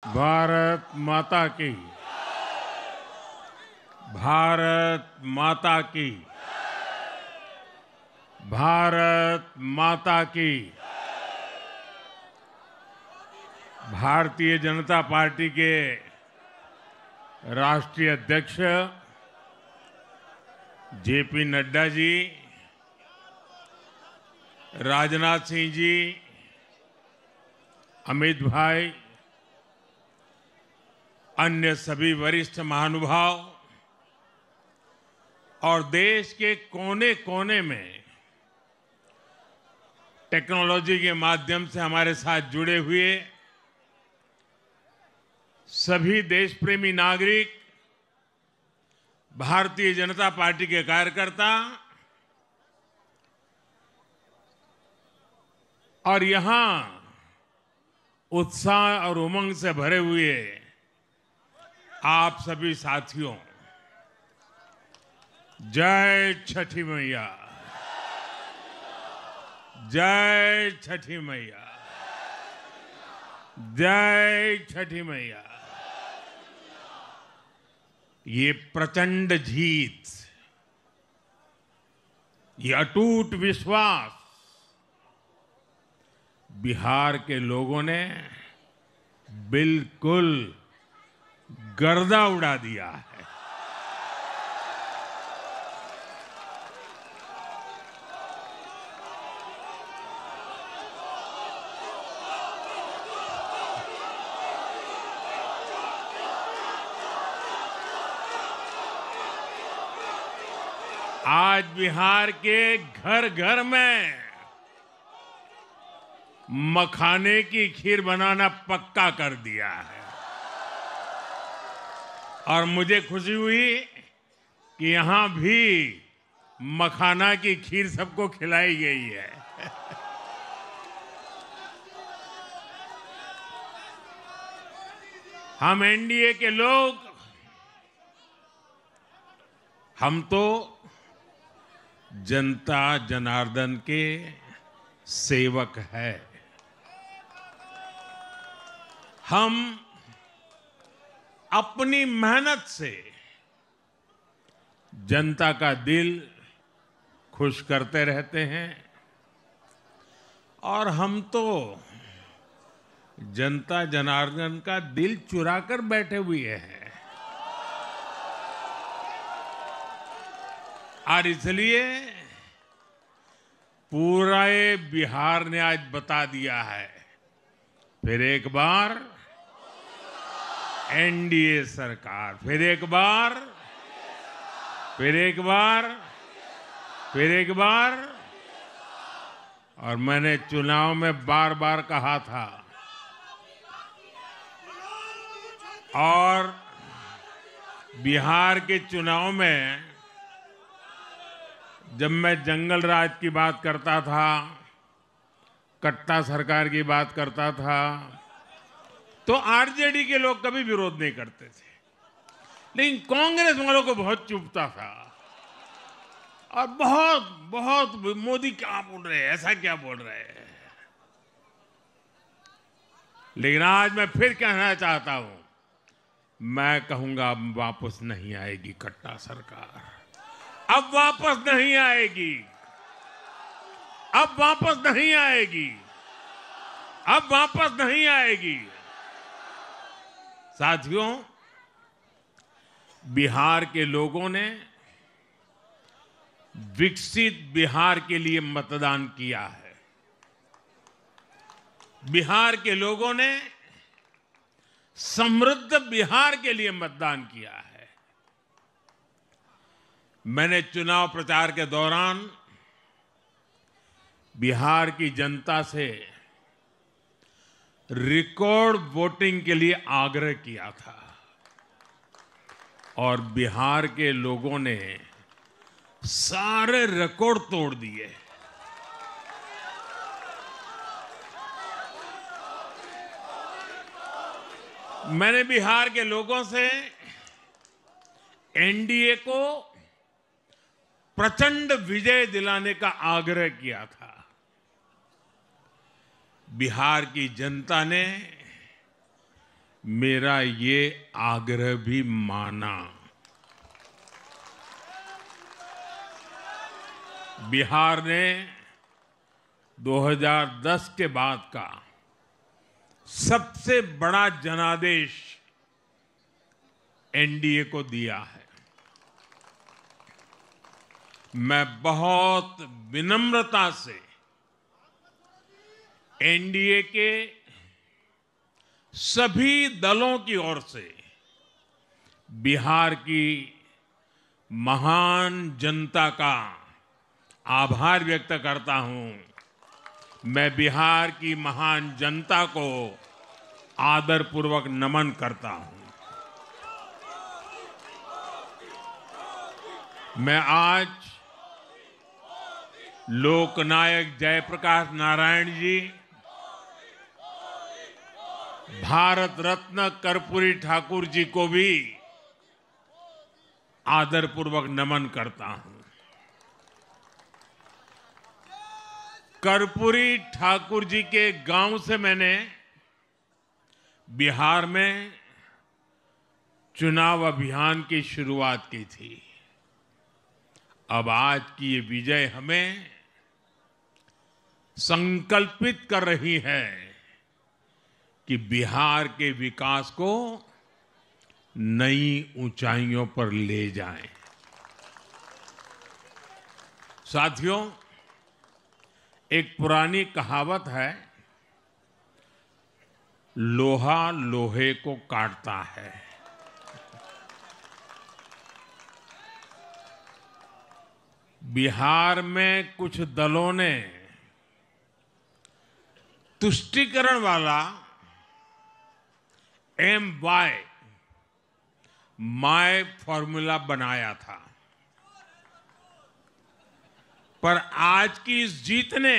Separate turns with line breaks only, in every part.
भारत माता की। भारत माता की। भारत माता की। भारतीय जनता पार्टी के राष्ट्रीय अध्यक्ष जेपी नड्डा जी, राजनाथ सिंह जी, अमित भाई, अन्य सभी वरिष्ठ महानुभाव और देश के कोने कोने में टेक्नोलॉजी के माध्यम से हमारे साथ जुड़े हुए सभी देश प्रेमी नागरिक, भारतीय जनता पार्टी के कार्यकर्ता और यहां उत्साह और उमंग से भरे हुए आप सभी साथियों, जय छठी मैया। जय छठी मैया। जय छठी मैया। ये प्रचंड जीत, ये अटूट विश्वास बिहार के लोगों ने बिल्कुल गर्दा उड़ा दिया है। आज बिहार के घर घर में मखाने की खीर बनाना पक्का कर दिया है और मुझे खुशी हुई कि यहां भी मखाना की खीर सबको खिलाई गई है। हम एनडीए के लोग, हम तो जनता जनार्दन के सेवक है। हम अपनी मेहनत से जनता का दिल खुश करते रहते हैं और हम तो जनता जनार्दन का दिल चुरा कर बैठे हुए हैं। और इसलिए पूरा बिहार ने आज बता दिया है, फिर एक बार एनडीए सरकार, फिर एक बार, फिर एक बार, फिर एक बार। और मैंने चुनाव में बार बार कहा था और बिहार के चुनाव में जब मैं जंगल राज की बात करता था, कट्टा सरकार की बात करता था, तो आरजेडी के लोग कभी विरोध नहीं करते थे, लेकिन कांग्रेस वालों को बहुत चुभता था और बहुत बहुत मोदी क्या बोल रहे हैं, ऐसा क्या बोल रहे हैं। लेकिन आज मैं फिर कहना चाहता हूं, मैं कहूंगा अब वापस नहीं आएगी कट्टा सरकार, अब वापस नहीं आएगी, अब वापस नहीं आएगी, अब वापस नहीं आएगी। साथियों, बिहार के लोगों ने विकसित बिहार के लिए मतदान किया है। बिहार के लोगों ने समृद्ध बिहार के लिए मतदान किया है। मैंने चुनाव प्रचार के दौरान बिहार की जनता से रिकॉर्ड वोटिंग के लिए आग्रह किया था और बिहार के लोगों ने सारे रिकॉर्ड तोड़ दिए। मैंने बिहार के लोगों से एनडीए को प्रचंड विजय दिलाने का आग्रह किया था। बिहार की जनता ने मेरा ये आग्रह भी माना। बिहार ने 2010 के बाद का सबसे बड़ा जनादेश एनडीए को दिया है। मैं बहुत विनम्रता से एनडीए के सभी दलों की ओर से बिहार की महान जनता का आभार व्यक्त करता हूं। मैं बिहार की महान जनता को आदरपूर्वक नमन करता हूं। मैं आज लोकनायक जयप्रकाश नारायण जी, भारत रत्न कर्पूरी ठाकुर जी को भी आदरपूर्वक नमन करता हूं। कर्पूरी ठाकुर जी के गांव से मैंने बिहार में चुनाव अभियान की शुरुआत की थी। अब आज की ये विजय हमें संकल्पित कर रही है कि बिहार के विकास को नई ऊंचाइयों पर ले जाएं। साथियों, एक पुरानी कहावत है, लोहा लोहे को काटता है। बिहार में कुछ दलों ने तुष्टीकरण वाला माय फॉर्मूला बनाया था, पर आज की इस जीत ने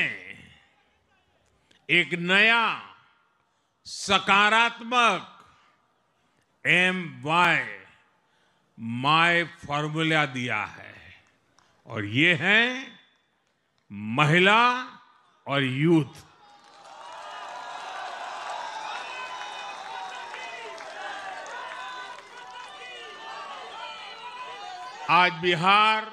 एक नया सकारात्मक माय फॉर्मूला दिया है, और ये है महिला और यूथ। आज बिहार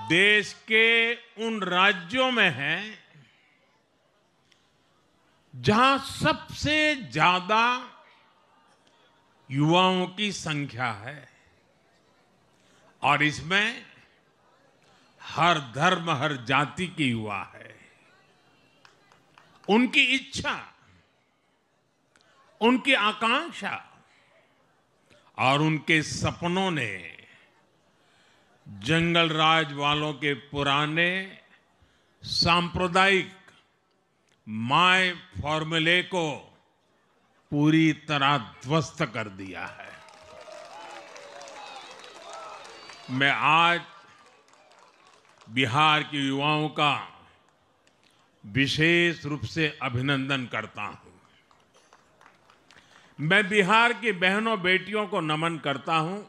देश के उन राज्यों में है जहां सबसे ज्यादा युवाओं की संख्या है, और इसमें हर धर्म हर जाति के युवा है। उनकी इच्छा, उनकी आकांक्षा और उनके सपनों ने जंगल राज वालों के पुराने सांप्रदायिक माय फॉर्मूले को पूरी तरह ध्वस्त कर दिया है। मैं आज बिहार के युवाओं का विशेष रूप से अभिनंदन करता हूं। मैं बिहार की बहनों बेटियों को नमन करता हूं।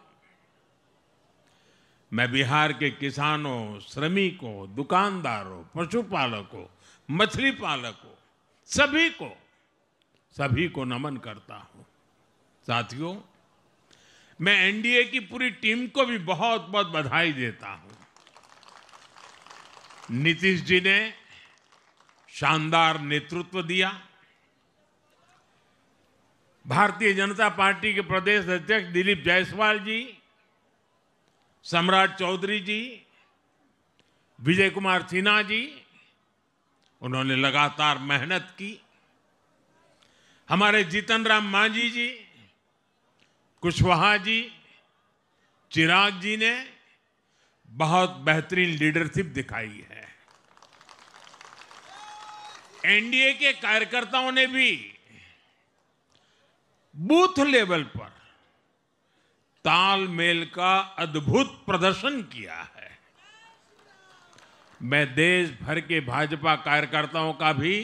मैं बिहार के किसानों, श्रमिकों, दुकानदारों, पशुपालकों, मछली पालकों, सभी को नमन करता हूं। साथियों, मैं एनडीए की पूरी टीम को भी बहुत बहुत बधाई देता हूं। नीतीश जी ने शानदार नेतृत्व दिया। भारतीय जनता पार्टी के प्रदेश अध्यक्ष दिलीप जायसवाल जी, सम्राट चौधरी जी, विजय कुमार सिन्हा जी, उन्होंने लगातार मेहनत की। हमारे जीतन राम मांझी जी, कुशवाहा जी, चिराग जी ने बहुत बेहतरीन लीडरशिप दिखाई है। एनडीए के कार्यकर्ताओं ने भी बूथ लेवल पर तालमेल का अद्भुत प्रदर्शन किया है। मैं देश भर के भाजपा कार्यकर्ताओं का भी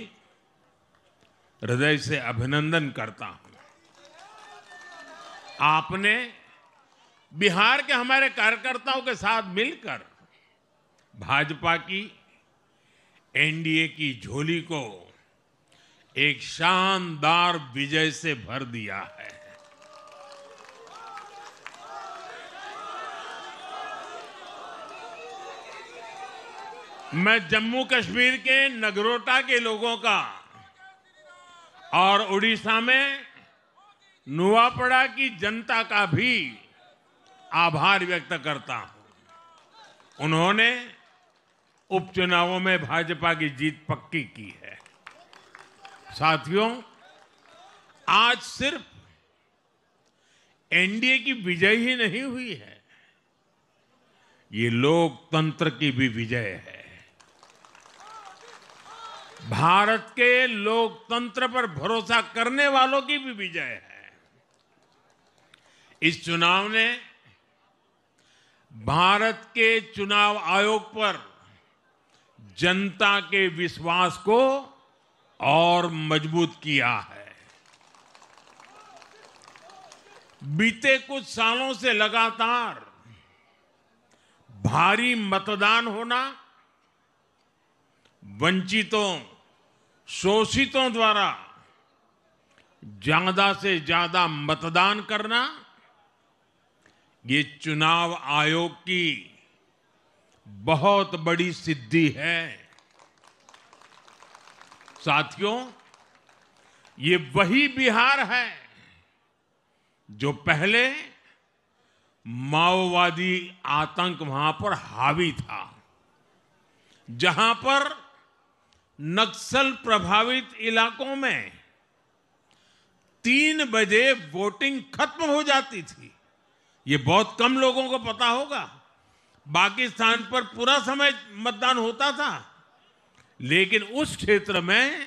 हृदय से अभिनंदन करता हूं। आपने बिहार के हमारे कार्यकर्ताओं के साथ मिलकर भाजपा की एनडीए की झोली को एक शानदार विजय से भर दिया है। मैं जम्मू कश्मीर के नगरोटा के लोगों का और उड़ीसा में नुआपड़ा की जनता का भी आभार व्यक्त करता हूं। उन्होंने उपचुनावों में भाजपा की जीत पक्की की है। साथियों, आज सिर्फ एनडीए की विजय ही नहीं हुई है, ये लोकतंत्र की भी विजय है। भारत के लोकतंत्र पर भरोसा करने वालों की भी विजय है। इस चुनाव ने भारत के चुनाव आयोग पर जनता के विश्वास को और मजबूत किया है। बीते कुछ सालों से लगातार भारी मतदान होना, वंचितों, शोषितों द्वारा ज्यादा से ज्यादा मतदान करना, ये चुनाव आयोग की बहुत बड़ी सिद्धि है। साथियों, ये वही बिहार है जो पहले माओवादी आतंक वहां पर हावी था, जहां पर नक्सल प्रभावित इलाकों में 3 बजे वोटिंग खत्म हो जाती थी। ये बहुत कम लोगों को पता होगा। बाकी स्थान पर पूरा समय मतदान होता था, लेकिन उस क्षेत्र में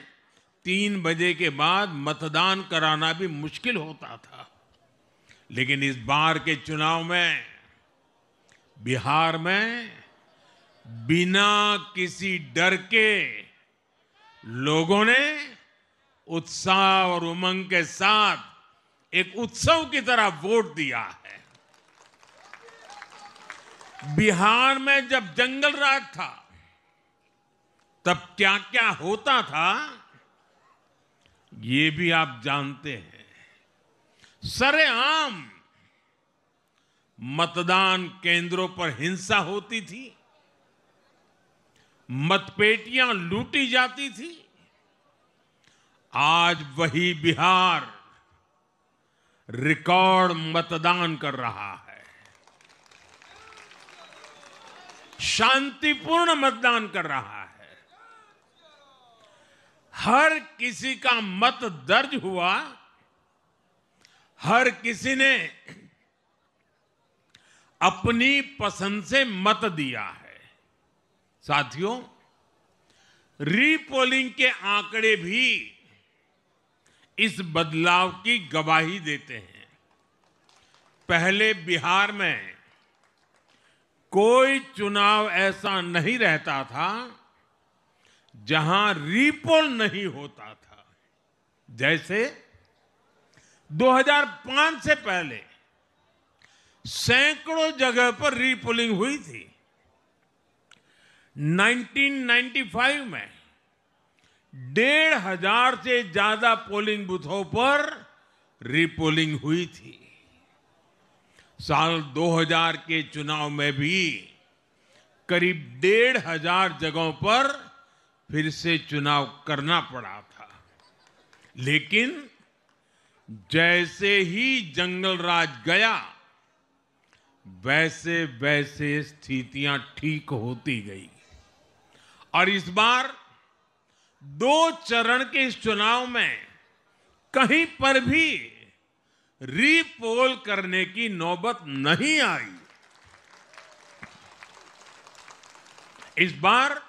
3 बजे के बाद मतदान कराना भी मुश्किल होता था। लेकिन इस बार के चुनाव में बिहार में बिना किसी डर के लोगों ने उत्साह और उमंग के साथ एक उत्सव की तरह वोट दिया है। बिहार में जब जंगल राज था, तब क्या क्या होता था, ये भी आप जानते हैं। सरेआम मतदान केंद्रों पर हिंसा होती थी, मतपेटियां लूटी जाती थी। आज वही बिहार रिकॉर्ड मतदान कर रहा है, शांतिपूर्ण मतदान कर रहा है। हर किसी का मत दर्ज हुआ, हर किसी ने अपनी पसंद से मत दिया है। साथियों, रीपोलिंग के आंकड़े भी इस बदलाव की गवाही देते हैं। पहले बिहार में कोई चुनाव ऐसा नहीं रहता था जहां रीपोल नहीं होता था। जैसे 2005 से पहले सैकड़ों जगह पर रीपोलिंग हुई थी। 1995 में 1,500 से ज्यादा पोलिंग बूथों पर रीपोलिंग हुई थी। साल 2000 के चुनाव में भी करीब 1,500 जगहों पर फिर से चुनाव करना पड़ा था। लेकिन जैसे ही जंगल राज गया, वैसे वैसे स्थितियां ठीक होती गई और इस बार 2 चरण के इस चुनाव में कहीं पर भी रीपोल करने की नौबत नहीं आई। इस बार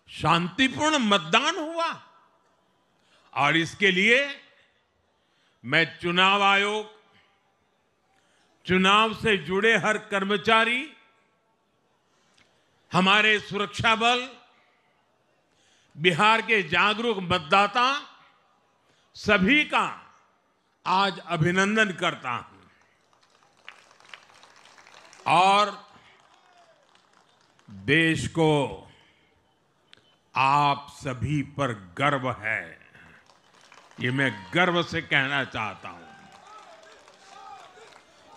शांतिपूर्ण मतदान हुआ और इसके लिए मैं चुनाव आयोग, चुनाव से जुड़े हर कर्मचारी, हमारे सुरक्षा बल, बिहार के जागरूक मतदाता, सभी का आज अभिनंदन करता हूं और देश को आप सभी पर गर्व है। ये मैं गर्व से कहना चाहता हूं।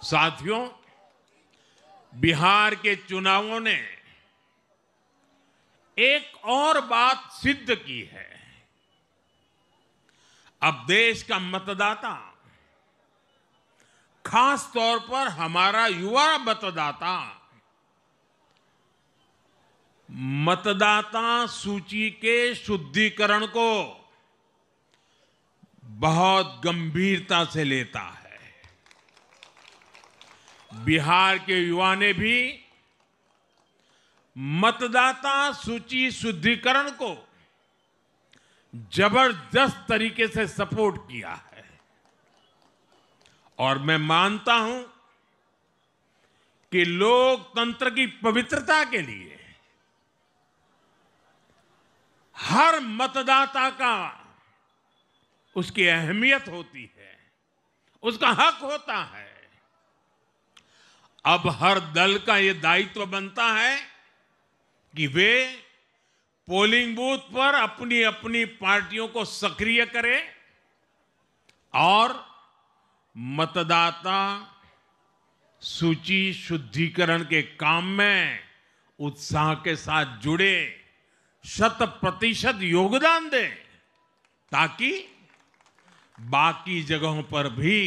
साथियों, बिहार के चुनावों ने एक और बात सिद्ध की है। अब देश का मतदाता, खास तौर पर हमारा युवा मतदाता, मतदाता सूची के शुद्धिकरण को बहुत गंभीरता से लेता है। बिहार के युवा ने भी मतदाता सूची शुद्धिकरण को जबरदस्त तरीके से सपोर्ट किया है और मैं मानता हूं कि लोकतंत्र की पवित्रता के लिए हर मतदाता का उसकी अहमियत होती है, उसका हक होता है। अब हर दल का यह दायित्व बनता है कि वे पोलिंग बूथ पर अपनी अपनी पार्टियों को सक्रिय करें और मतदाता सूची शुद्धिकरण के काम में उत्साह के साथ जुड़े, 100% योगदान दें, ताकि बाकी जगहों पर भी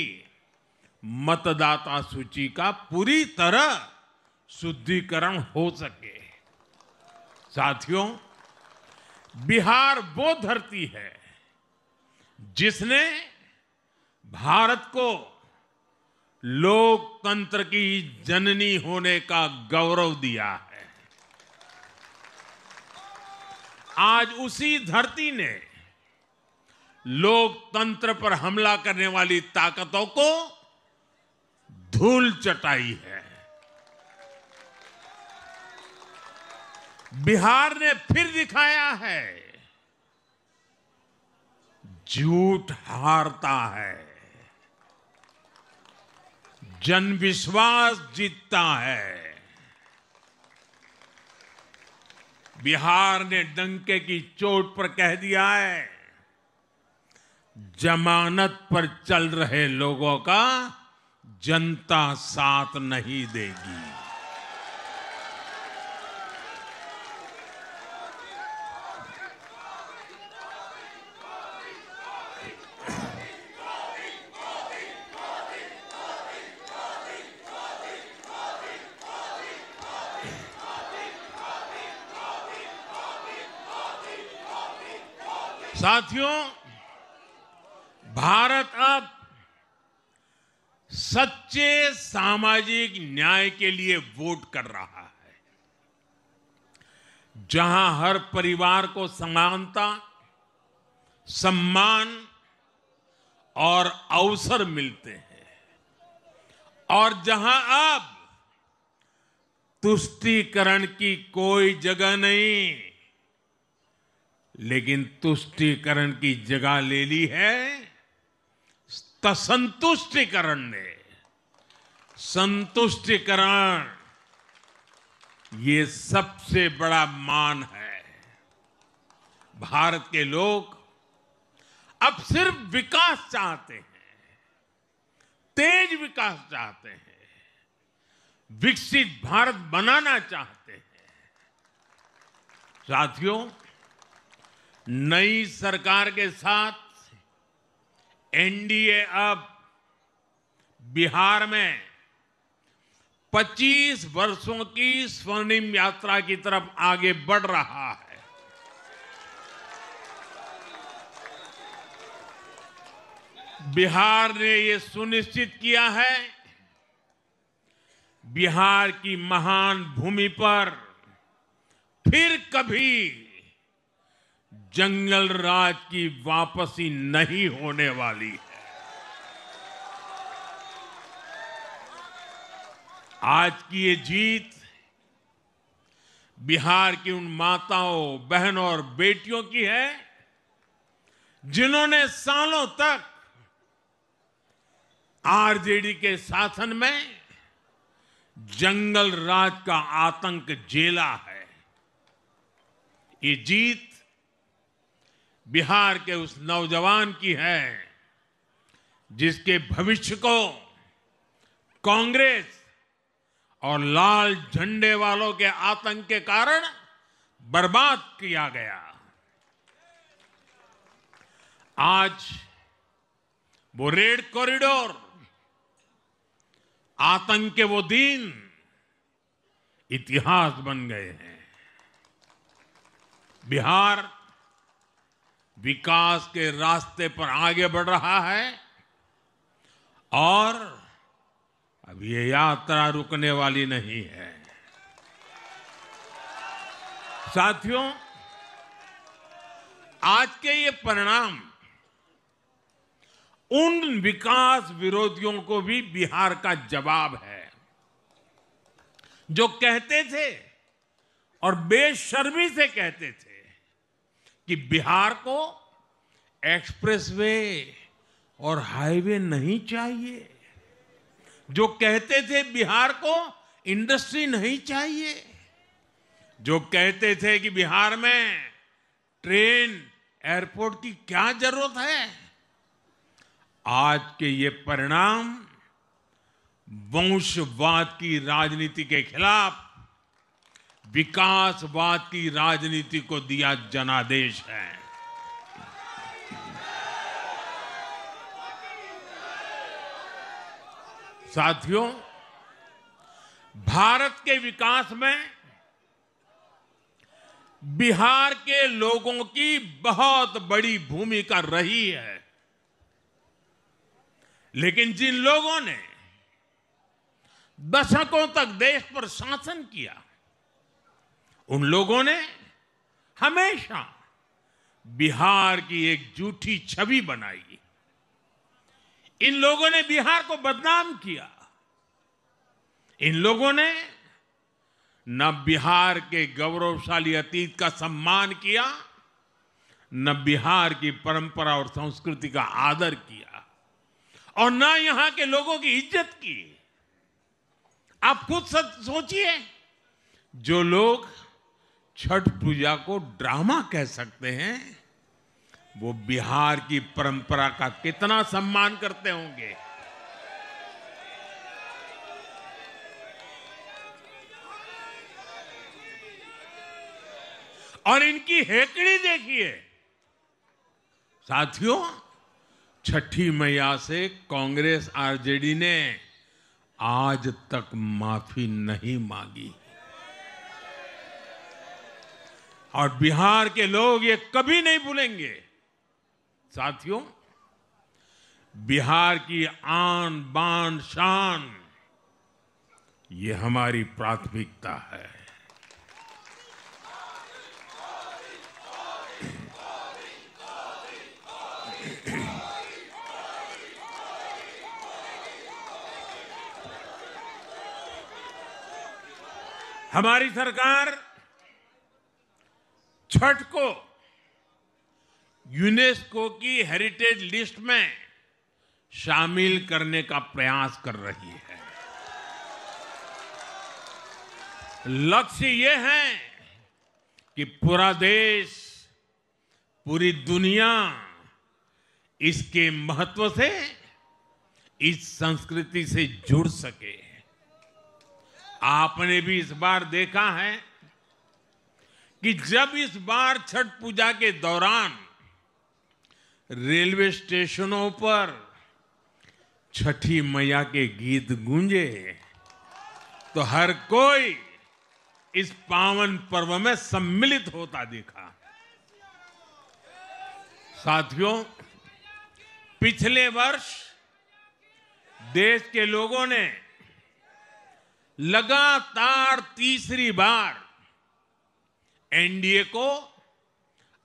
मतदाता सूची का पूरी तरह शुद्धिकरण हो सके। साथियों, बिहार वो धरती है जिसने भारत को लोकतंत्र की जननी होने का गौरव दिया है। आज उसी धरती ने लोकतंत्र पर हमला करने वाली ताकतों को धूल चटाई है। बिहार ने फिर दिखाया है, झूठ हारता है, जन विश्वास जीतता है। बिहार ने डंके की चोट पर कह दिया है, जमानत पर चल रहे लोगों का जनता साथ नहीं देगी। साथियों, भारत अब सच्चे सामाजिक न्याय के लिए वोट कर रहा है, जहां हर परिवार को समानता, सम्मान और अवसर मिलते हैं और जहां अब तुष्टीकरण की कोई जगह नहीं, लेकिन तुष्टीकरण की जगह ले ली है संतुष्टीकरण ने। संतुष्टीकरण ये सबसे बड़ा मान है। भारत के लोग अब सिर्फ विकास चाहते हैं, तेज विकास चाहते हैं, विकसित भारत बनाना चाहते हैं। साथियों, नई सरकार के साथ एनडीए अब बिहार में 25 वर्षों की स्वर्णिम यात्रा की तरफ आगे बढ़ रहा है। बिहार ने ये सुनिश्चित किया है, बिहार की महान भूमि पर फिर कभी जंगल राज की वापसी नहीं होने वाली है। आज की ये जीत बिहार की उन माताओं, बहनों और बेटियों की है जिन्होंने सालों तक आरजेडी के शासन में जंगल राज का आतंक झेला है। ये जीत बिहार के उस नौजवान की है जिसके भविष्य को कांग्रेस और लाल झंडे वालों के आतंक के कारण बर्बाद किया गया। आज वो रेड कॉरिडोर, आतंक के वो दिन इतिहास बन गए हैं। बिहार विकास के रास्ते पर आगे बढ़ रहा है और अब ये यात्रा रुकने वाली नहीं है। साथियों, आज के ये परिणाम उन विकास विरोधियों को भी बिहार का जवाब है जो कहते थे और बेशर्मी से कहते थे कि बिहार को एक्सप्रेसवे और हाईवे नहीं चाहिए, जो कहते थे बिहार को इंडस्ट्री नहीं चाहिए, जो कहते थे कि बिहार में ट्रेन एयरपोर्ट की क्या जरूरत है। आज के ये परिणाम वंशवाद की राजनीति के खिलाफ विकासवाद की राजनीति को दिया जनादेश है। साथियों, भारत के विकास में बिहार के लोगों की बहुत बड़ी भूमिका रही है, लेकिन जिन लोगों ने दशकों तक देश पर शासन किया, उन लोगों ने हमेशा बिहार की एक झूठी छवि बनाई। इन लोगों ने बिहार को बदनाम किया। इन लोगों ने न बिहार के गौरवशाली अतीत का सम्मान किया, न बिहार की परंपरा और संस्कृति का आदर किया, और न यहां के लोगों की इज्जत की। आप खुद सोचिए, जो लोग छठ पूजा को ड्रामा कह सकते हैं, वो बिहार की परंपरा का कितना सम्मान करते होंगे। और इनकी हेकड़ी देखिए। साथियों, छठी मैया से कांग्रेस आरजेडी ने आज तक माफी नहीं मांगी, और बिहार के लोग ये कभी नहीं भूलेंगे। साथियों, बिहार की आन बान शान, ये हमारी प्राथमिकता है। हमारी सरकार छठ को यूनेस्को की हेरिटेज लिस्ट में शामिल करने का प्रयास कर रही है। लक्ष्य ये है कि पूरा देश, पूरी दुनिया इसके महत्व से, इस संस्कृति से जुड़ सके। आपने भी इस बार देखा है कि जब इस बार छठ पूजा के दौरान रेलवे स्टेशनों पर छठी मैया के गीत गूंजे, तो हर कोई इस पावन पर्व में सम्मिलित होता दिखा। साथियों, पिछले वर्ष देश के लोगों ने लगातार तीसरी बार एनडीए को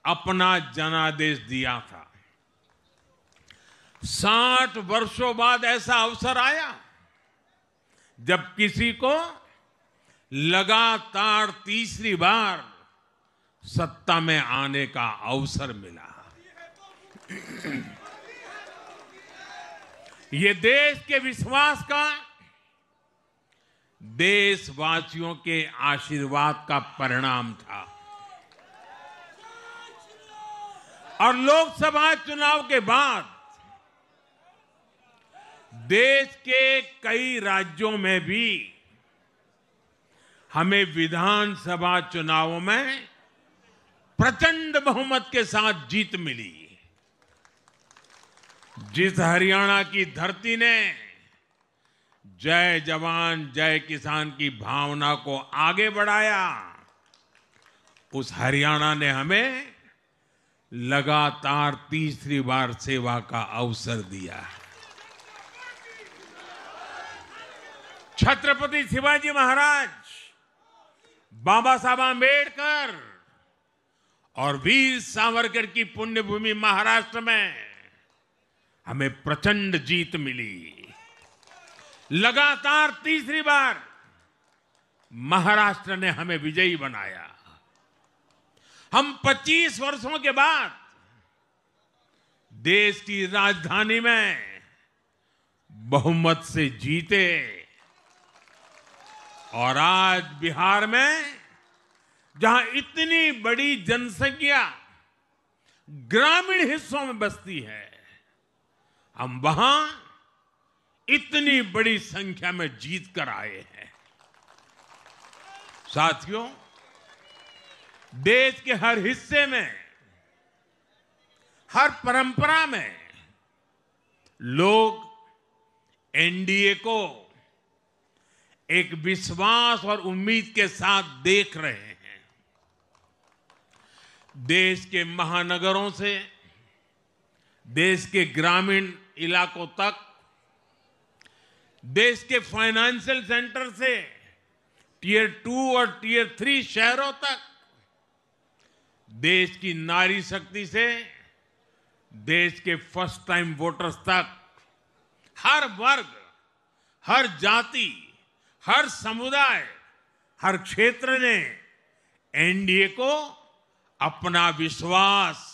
अपना जनादेश दिया था। 60 वर्षों बाद ऐसा अवसर आया जब किसी को लगातार तीसरी बार सत्ता में आने का अवसर मिला। ये देश के विश्वास का, देशवासियों के आशीर्वाद का परिणाम था। और लोकसभा चुनाव के बाद देश के कई राज्यों में भी हमें विधानसभा चुनावों में प्रचंड बहुमत के साथ जीत मिली। जिस हरियाणा की धरती ने जय जवान जय किसान की भावना को आगे बढ़ाया, उस हरियाणा ने हमें लगातार तीसरी बार सेवा का अवसर दिया है। छत्रपति शिवाजी महाराज, बाबा साहब आंबेडकर और वीर सावरकर की पुण्यभूमि महाराष्ट्र में हमें प्रचंड जीत मिली। लगातार तीसरी बार महाराष्ट्र ने हमें विजयी बनाया। हम 25 वर्षों के बाद देश की राजधानी में बहुमत से जीते और आज बिहार में जहां इतनी बड़ी जनसंख्या ग्रामीण हिस्सों में बसती है, हम वहां इतनी बड़ी संख्या में जीत कर आए हैं। साथियों, देश के हर हिस्से में, हर परंपरा में लोग एनडीए को एक विश्वास और उम्मीद के साथ देख रहे हैं। देश के महानगरों से देश के ग्रामीण इलाकों तक, देश के फाइनेंशियल सेंटर से टियर 2 और टियर 3 शहरों तक, देश की नारी शक्ति से देश के फर्स्ट टाइम वोटर्स तक, हर वर्ग, हर जाति, हर समुदाय, हर क्षेत्र ने एनडीए को अपना विश्वास,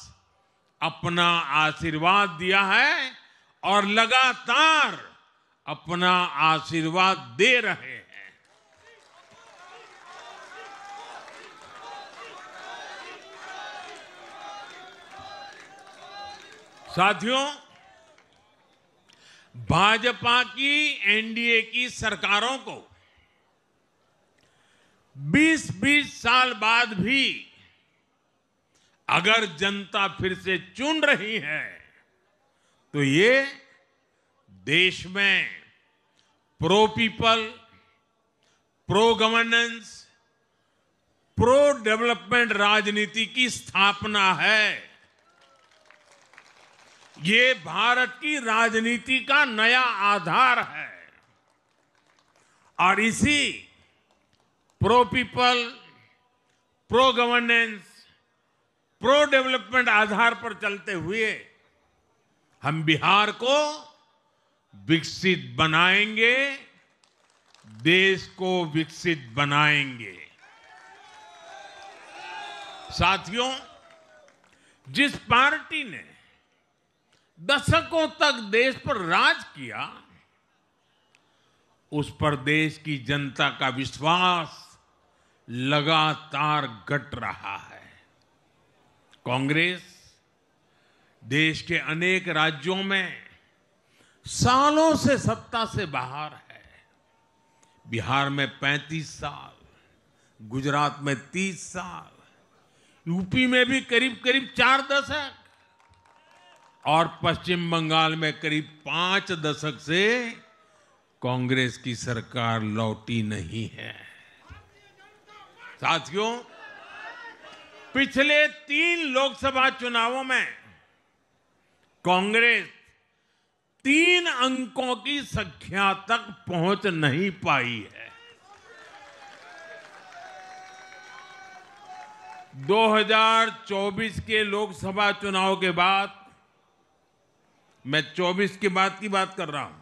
अपना आशीर्वाद दिया है और लगातार अपना आशीर्वाद दे रहे हैं। साथियों, भाजपा की एनडीए की सरकारों को 20-20 साल बाद भी अगर जनता फिर से चुन रही है तो ये देश में pro people, pro governance, pro development राजनीति की स्थापना है। ये भारत की राजनीति का नया आधार है और इसी pro people, pro governance, pro development आधार पर चलते हुए हम बिहार को विकसित बनाएंगे, देश को विकसित बनाएंगे। साथियों, जिस पार्टी ने दशकों तक देश पर राज किया, उस पर देश की जनता का विश्वास लगातार घट रहा है। कांग्रेस देश के अनेक राज्यों में सालों से सत्ता से बाहर है। बिहार में 35 साल, गुजरात में 30 साल, यूपी में भी करीब करीब 4 दशक और पश्चिम बंगाल में करीब 5 दशक से कांग्रेस की सरकार लौटी नहीं है। साथियों, पिछले 3 लोकसभा चुनावों में कांग्रेस 3 अंकों की संख्या तक पहुंच नहीं पाई है। 2024 के लोकसभा चुनाव के बाद, मैं 24 के बाद की बात कर रहा हूं,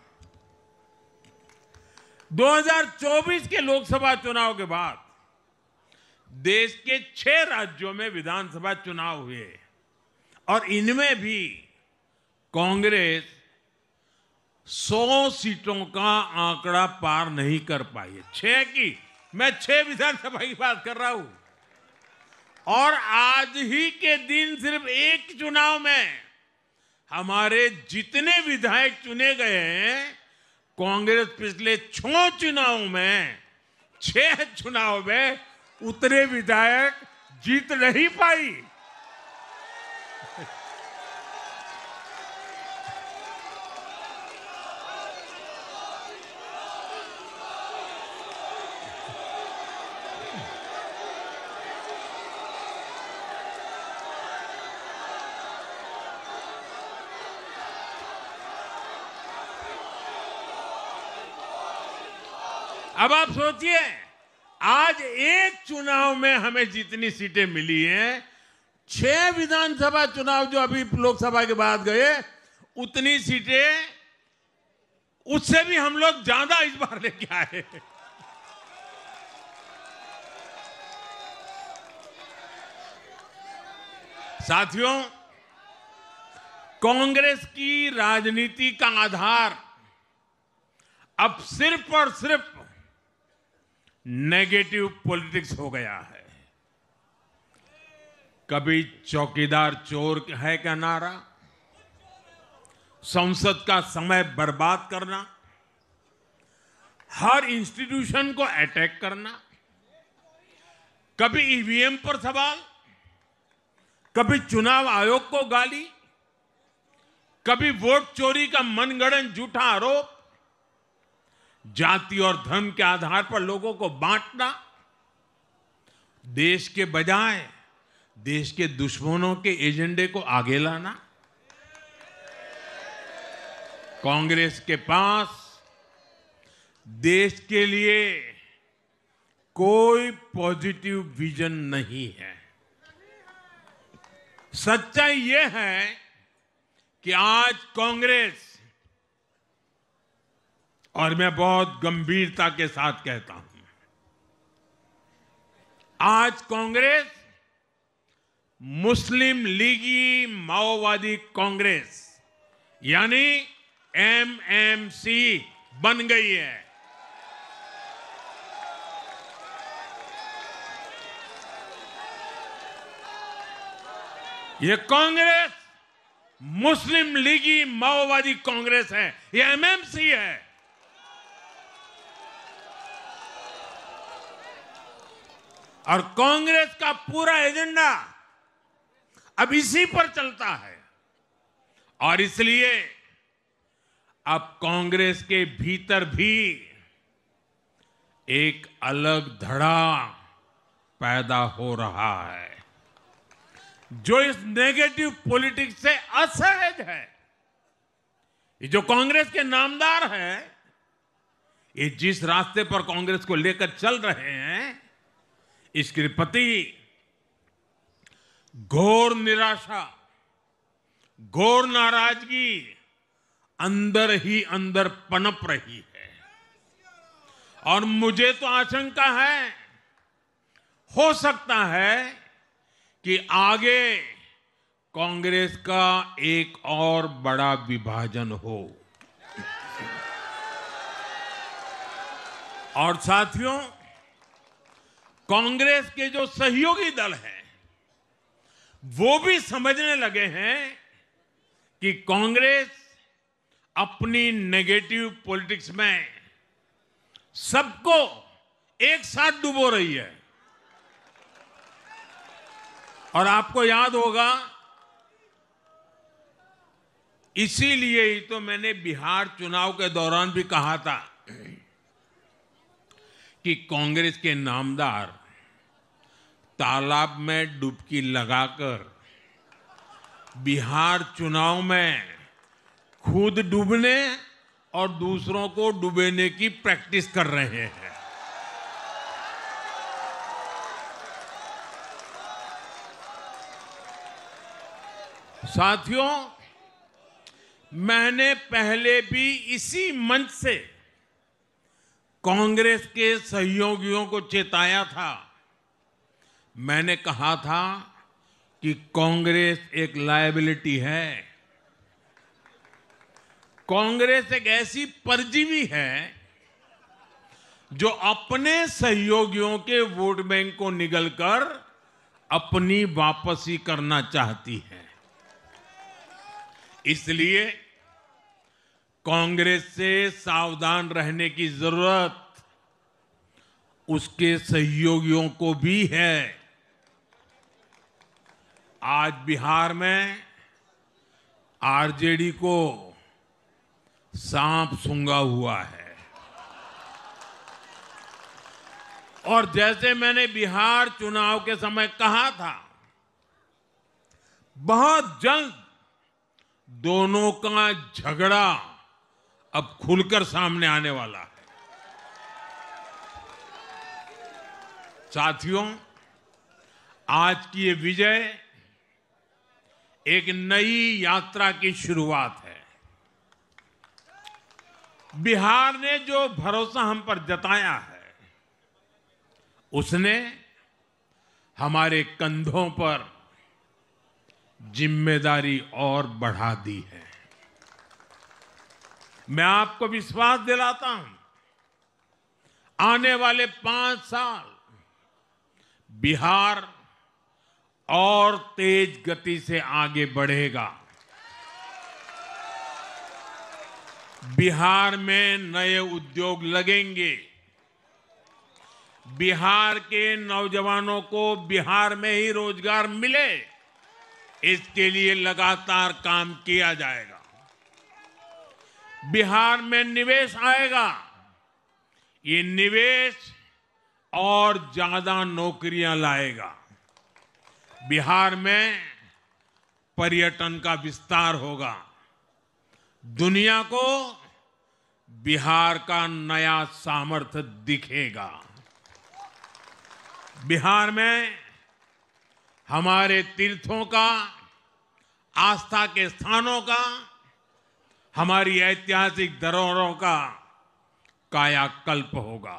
2024 के लोकसभा चुनाव के बाद देश के 6 राज्यों में विधानसभा चुनाव हुए और इनमें भी कांग्रेस 100 सीटों का आंकड़ा पार नहीं कर पाई है। 6 की, मैं 6 विधानसभा की बात कर रहा हूं और आज ही के दिन सिर्फ एक चुनाव में हमारे जितने विधायक चुने गए हैं, कांग्रेस पिछले 6 चुनाव में 6 चुनाव में उतने विधायक जीत नहीं पाई। अब आप सोचिए, आज एक चुनाव में हमें जितनी सीटें मिली हैं, 6 विधानसभा चुनाव जो अभी लोकसभा के बाद गए, उतनी सीटें उससे भी हम लोग ज्यादा इस बार लेके आए। साथियों, कांग्रेस की राजनीति का आधार अब सिर्फ और सिर्फ नेगेटिव पॉलिटिक्स हो गया है। कभी चौकीदार चोर है का नारा, संसद का समय बर्बाद करना, हर इंस्टीट्यूशन को अटैक करना, कभी ईवीएम पर सवाल, कभी चुनाव आयोग को गाली, कभी वोट चोरी का मनगढ़ंत झूठा आरोप, जाति और धर्म के आधार पर लोगों को बांटना, देश के बजाय देश के दुश्मनों के एजेंडे को आगे लाना। कांग्रेस के पास देश के लिए कोई पॉजिटिव विजन नहीं है। सच्चाई यह है कि आज कांग्रेस, और मैं बहुत गंभीरता के साथ कहता हूं, आज कांग्रेस मुस्लिम लीगी माओवादी कांग्रेस यानी एमएमसी बन गई है। ये कांग्रेस मुस्लिम लीगी माओवादी कांग्रेस है, ये एमएमसी है। और कांग्रेस का पूरा एजेंडा अब इसी पर चलता है। और इसलिए अब कांग्रेस के भीतर भी एक अलग धड़ा पैदा हो रहा है, जो इस नेगेटिव पॉलिटिक्स से असहज है। ये जो कांग्रेस के नामदार हैं, ये जिस रास्ते पर कांग्रेस को लेकर चल रहे हैं, इसके प्रति घोर निराशा, घोर नाराजगी अंदर ही अंदर पनप रही है। और मुझे तो आशंका है, हो सकता है कि आगे कांग्रेस का एक और बड़ा विभाजन हो। और साथियों, कांग्रेस के जो सहयोगी दल हैं, वो भी समझने लगे हैं कि कांग्रेस अपनी नेगेटिव पॉलिटिक्स में सबको एक साथ डुबो रही है। और आपको याद होगा, इसीलिए ही तो मैंने बिहार चुनाव के दौरान भी कहा था कि कांग्रेस के नामदार तालाब में डुबकी लगाकर बिहार चुनाव में खुद डूबने और दूसरों को डुबेने की प्रैक्टिस कर रहे हैं। साथियों, मैंने पहले भी इसी मंच से कांग्रेस के सहयोगियों को चेताया था। मैंने कहा था कि कांग्रेस एक लायबिलिटी है, कांग्रेस एक ऐसी परजीवी है जो अपने सहयोगियों के वोट बैंक को निगलकर अपनी वापसी करना चाहती है। इसलिए कांग्रेस से सावधान रहने की जरूरत उसके सहयोगियों को भी है। आज बिहार में आरजेडी को सांप सूंघा हुआ है और जैसे मैंने बिहार चुनाव के समय कहा था, बहुत जल्द दोनों का झगड़ा अब खुलकर सामने आने वाला है। साथियों, आज की ये विजय एक नई यात्रा की शुरुआत है। बिहार ने जो भरोसा हम पर जताया है, उसने हमारे कंधों पर जिम्मेदारी और बढ़ा दी है। मैं आपको विश्वास दिलाता हूं, आने वाले 5 साल बिहार और तेज गति से आगे बढ़ेगा। बिहार में नए उद्योग लगेंगे। बिहार के नौजवानों को बिहार में ही रोजगार मिले, इसके लिए लगातार काम किया जाएगा। बिहार में निवेश आएगा। ये निवेश और ज्यादा नौकरियां लाएगा। बिहार में पर्यटन का विस्तार होगा। दुनिया को बिहार का नया सामर्थ्य दिखेगा। बिहार में हमारे तीर्थों का, आस्था के स्थानों का, हमारी ऐतिहासिक धरोहरों का कायाकल्प होगा।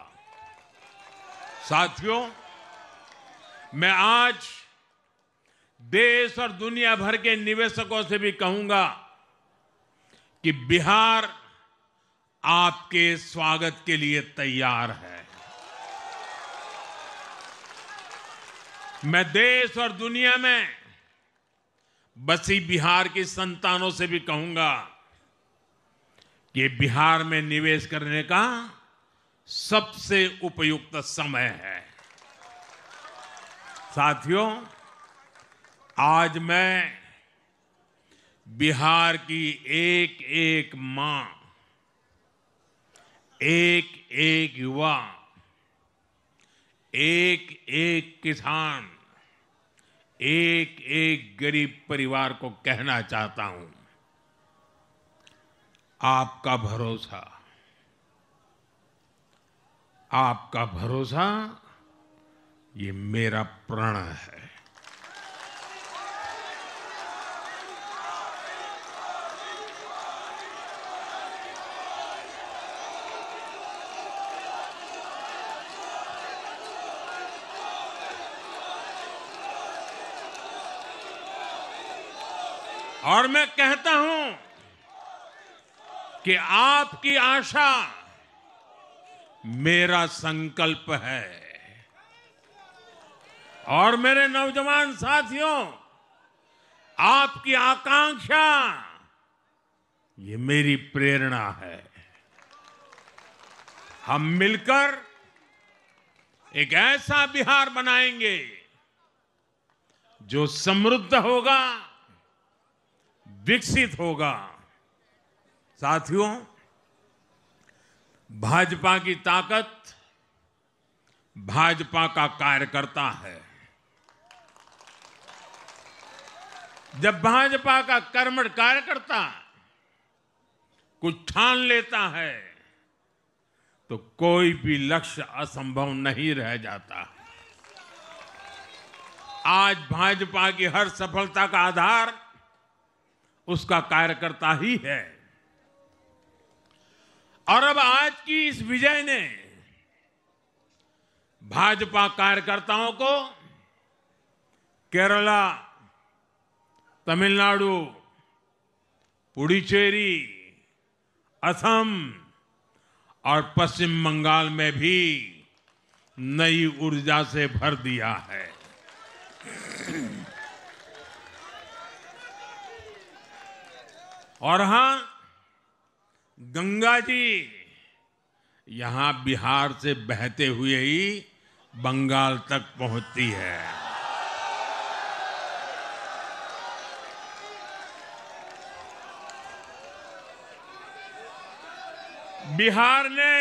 साथियों, मैं आज देश और दुनिया भर के निवेशकों से भी कहूंगा कि बिहार आपके स्वागत के लिए तैयार है। मैं देश और दुनिया में बसी बिहार की संतानों से भी कहूंगा कि बिहार में निवेश करने का सबसे उपयुक्त समय है। साथियों, आज मैं बिहार की एक एक मां, एक एक युवा, एक एक किसान, एक एक गरीब परिवार को कहना चाहता हूं, आपका भरोसा, आपका भरोसा ये मेरा प्रण है। और मैं कहता हूं कि आपकी आशा मेरा संकल्प है। और मेरे नौजवान साथियों, आपकी आकांक्षा ये मेरी प्रेरणा है। हम मिलकर एक ऐसा बिहार बनाएंगे जो समृद्ध होगा, विकसित होगा। साथियों, भाजपा की ताकत भाजपा का कार्यकर्ता है। जब भाजपा का कर्मठ कार्यकर्ता कुछ ठान लेता है तो कोई भी लक्ष्य असंभव नहीं रह जाता। आज भाजपा की हर सफलता का आधार उसका कार्यकर्ता ही है। और अब आज की इस विजय ने भाजपा कार्यकर्ताओं को केरला, तमिलनाडु, पुडुचेरी, असम और पश्चिम बंगाल में भी नई ऊर्जा से भर दिया है। और हां, गंगा जी यहां बिहार से बहते हुए ही बंगाल तक पहुंचती है। बिहार ने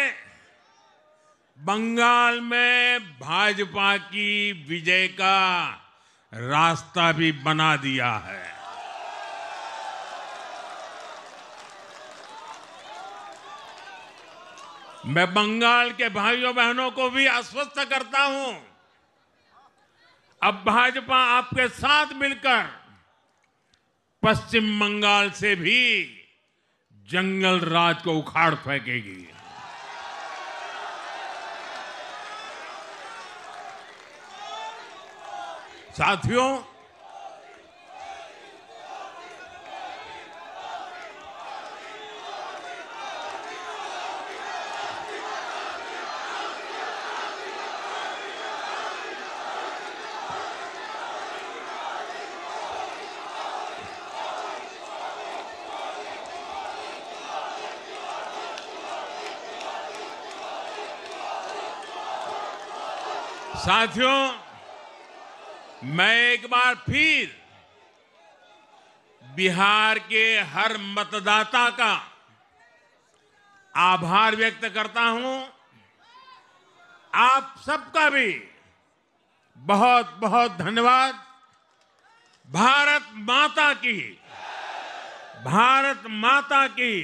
बंगाल में भाजपा की विजय का रास्ता भी बना दिया है। मैं बंगाल के भाइयों बहनों को भी आश्वस्त करता हूं, अब भाजपा आपके साथ मिलकर पश्चिम बंगाल से भी जंगल राज को उखाड़ फेंकेगी। साथियों, मैं एक बार फिर बिहार के हर मतदाता का आभार व्यक्त करता हूं। आप सबका भी बहुत बहुत धन्यवाद। भारत माता की, भारत माता की।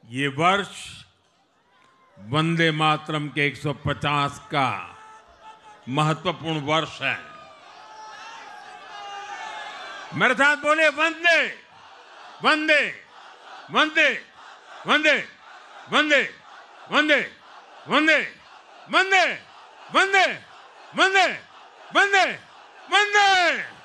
ये वर्ष वंदे मातरम के 150 का महत्वपूर्ण वर्ष है। मेरे साथ बोले, वंदे वंदे वंदे वंदे वंदे वंदे वंदे वंदे वंदे वंदे वंदे वंदे।